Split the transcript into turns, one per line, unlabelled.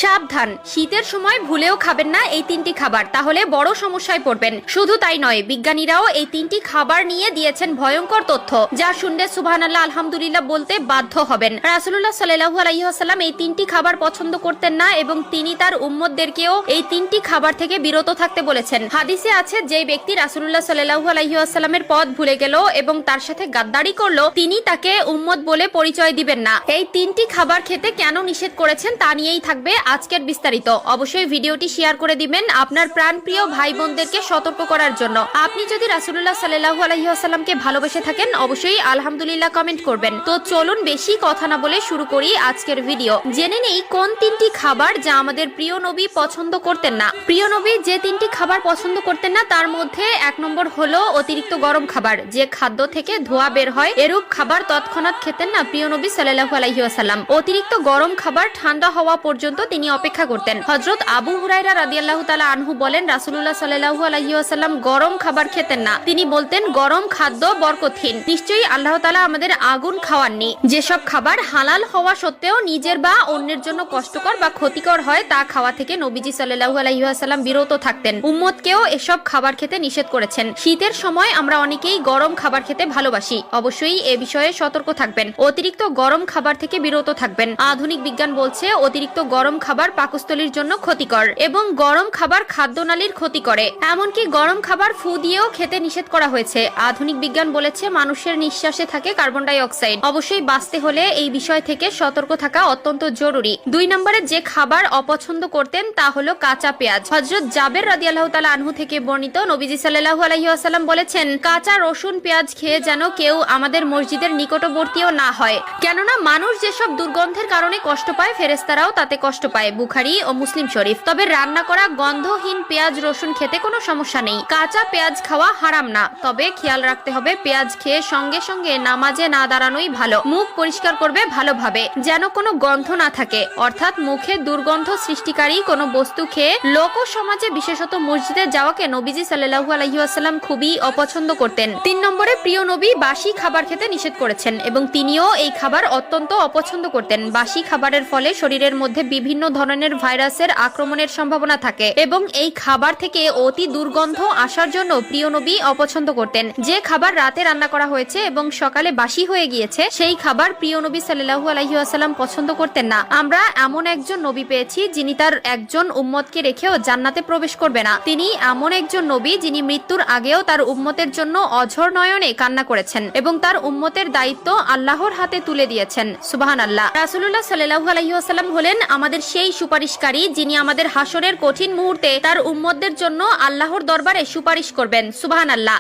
সাবধান, শীতের সময় ভুলেও খাবেন না এই তিনটি খাবার, তাহলে বড় সমস্যায় পড়বেন। শুধু তাই নয়, বিজ্ঞানীরাও এই তিনটি খাবার নিয়ে দিয়েছেন ভয়ঙ্কর তথ্য, যা শুনলে সুবহানাল্লাহ আলহামদুলিল্লাহ বলতে বাধ্য হবেন। রাসূলুল্লাহ সাল্লাল্লাহু আলাইহি ওয়াসাল্লাম এই তিনটি খাবার পছন্দ করতেন না এবং তিনি তার উম্মতদেরকেও এই তিনটি খাবার থেকে বিরত থাকতে বলেছেন। হাদিসে আছে, যে ব্যক্তি রাসূলুল্লাহ সাল্লাল্লাহু আলাইহি ওয়াসাল্লামের পথ ভুলে গেল এবং তার সাথে গাদ্দারি করলো, তিনি তাকে উম্মত বলে পরিচয় দিবেন না। এই তিনটি খাবার খেতে কেন নিষেধ করেছেন তা নিয়েই থাকবে আজকের বিস্তারিত। অবশ্যই ভিডিওটি শেয়ার করে দিবেন আপনার প্রাণপ্রিয় ভাই বোনদেরকে সতর্ক করার জন্য। আপনি যদি রাসূলুল্লাহ সাল্লাল্লাহু আলাইহি ওয়াসাল্লামকে ভালোবেসে থাকেন, অবশ্যই আলহামদুলিল্লাহ কমেন্ট করবেন। তো চলুন বেশি কথা না বলে শুরু করি আজকের ভিডিও। জেনে নেই কোন তিনটি খাবার যা আমাদের প্রিয় নবী পছন্দ করতেন না। প্রিয় নবী যে তিনটি খাবার পছন্দ করতেন না তার মধ্যে 1 নম্বর হলো অতিরিক্ত গরম খাবার। যে খাদ্য থেকে ধোঁয়া বের হয় এরূপ খাবার তৎক্ষণাৎ খেতেন না প্রিয় নবী সাল্লাল্লাহু আলাইহি ওয়াসাল্লাম। অতিরিক্ত গরম খাবার ঠান্ডা হওয়া পর্যন্ত তিনি অপেক্ষা করতেন। হযরত আবু হুরায়রা রাদিয়াল্লাহু তাআলা আনহু বলেন, রাসূলুল্লাহ সাল্লাল্লাহু আলাইহি ওয়াসাল্লাম গরম খাবার খেতেন না। তিনি বলতেন, গরম খাদ্য বরকতহীন। নিশ্চয়ই আল্লাহ তাআলা আমাদের আগুন খাওয়াননি। যেসব খাবার হালাল হওয়া সত্ত্বেও নিজের বা অন্যের জন্য কষ্টকর বা ক্ষতিকর হয় তা খাওয়া থেকে নবীজি সাল্লাল্লাহু আলাইহি ওয়াসাল্লাম বিরত থাকতেন। উম্মতকেও এসব খাবার খেতে নিষেধ করেছেন। শীতের সময় আমরা অনেকেই গরম খাবার খেতে ভালোবাসি। অবশ্যই এ বিষয়ে সতর্ক থাকবেন। অতিরিক্ত গরম খাবার থেকে বিরত থাকবেন। আধুনিক বিজ্ঞান বলছে অতিরিক্ত গরম খাবার পাকস্থলীর জন্য ক্ষতিকর এবং গরম খাবার খাদ্যনালীর ক্ষতি করে। এমনকি গরম খাবার ফু দিয়েও খেতে নিষেধ করা হয়েছে। আধুনিক বিজ্ঞান বলেছে মানুষের নিঃশ্বাসে থাকে কার্বন ডাই অক্সাইড। অবশ্যই বাঁচতে হলে এই বিষয় থেকে সতর্ক থাকা অত্যন্ত জরুরি। 2 নম্বরে যে খাবার অপছন্দ করতেন তা হলো কাঁচা পেঁয়াজ। হযরত জাবের রাদিয়াল্লাহু তাআলা আনহু থেকে বর্ণিত, নবীজি সাল্লাল্লাহু আলাইহি ওয়াসাল্লাম বলেছেন, কাঁচা রসুন পেঁয়াজ খেয়ে যেন কেউ আমাদের মসজিদের নিকটবর্তীও না হয়, কেননা মানুষ যেসব দুর্গন্ধের কারণে কষ্ট পায় ফেরেশতারাও তাতে কষ্ট পায়। বুখারী ও মুসলিম শরীফ। তবে রান্না করা গন্ধহীন পেঁয়াজ রসুন খেতে কোনো সমস্যা নেই। কাঁচা পেঁয়াজ খাওয়া হারাম না, তবে খেয়াল রাখতে হবে পেঁয়াজ খেয়ে সঙ্গে সঙ্গে নামাজে না দাঁড়ানোই ভালো। মুখ পরিষ্কার করবে ভালোভাবে, যেন কোনো গন্ধ না থাকে, অর্থাৎ মুখে দুর্গন্ধ সৃষ্টিকারী কোনো বস্তু খেয়ে লোক সমাজে বিশেষত মসজিদে যাওয়াকে নবীজি সাল্লাল্লাহু আলাইহি ওয়াসাল্লাম খুবই অপছন্দ করতেন। 3 নম্বরে প্রিয় নবী বাসি খাবার খেতে নিষেধ করেছেন এবং তিনিও এই খাবার অত্যন্ত অপছন্দ করতেন। বাসি খাবারের ফলে শরীরের মধ্যে বিভিন্ন ধরনের ভাইরাসের আক্রমণের সম্ভাবনা থাকে এবং এই খাবার থেকে অতি দুর্গন্ধ আসার জন্য প্রিয় নবী অপছন্দ করতেন। যে খাবার রাতে রান্না করা হয়েছে এবং সকালে বাসি হয়ে গিয়েছে সেই খাবার প্রিয় নবী সাল্লাল্লাহু আলাইহি ওয়াসাল্লাম পছন্দ করতেন না। আমরা এমন একজন নবী পেয়েছি যিনি তার একজন উম্মতকে রেখেও জান্নাতে প্রবেশ করবে না। তিনি এমন একজন নবী যিনি মৃত্যুর আগেও তার উম্মতের জন্য অঝর নয়নে কান্না করেছেন এবং তার উম্মতের দায়িত্ব আল্লাহর হাতে তুলে দিয়েছেন। সুবহানাল্লাহ। রাসূলুল্লাহ সাল্লাল্লাহু আলাইহি ওয়াসাল্লাম হলেন আমাদের সেই সুপারিশকারী যিনি আমাদের হাসরের কঠিন মুহূর্তে তার উম্মতদের জন্য আল্লাহর দরবারে সুপারিশ করবেন। সুবহানাল্লাহ।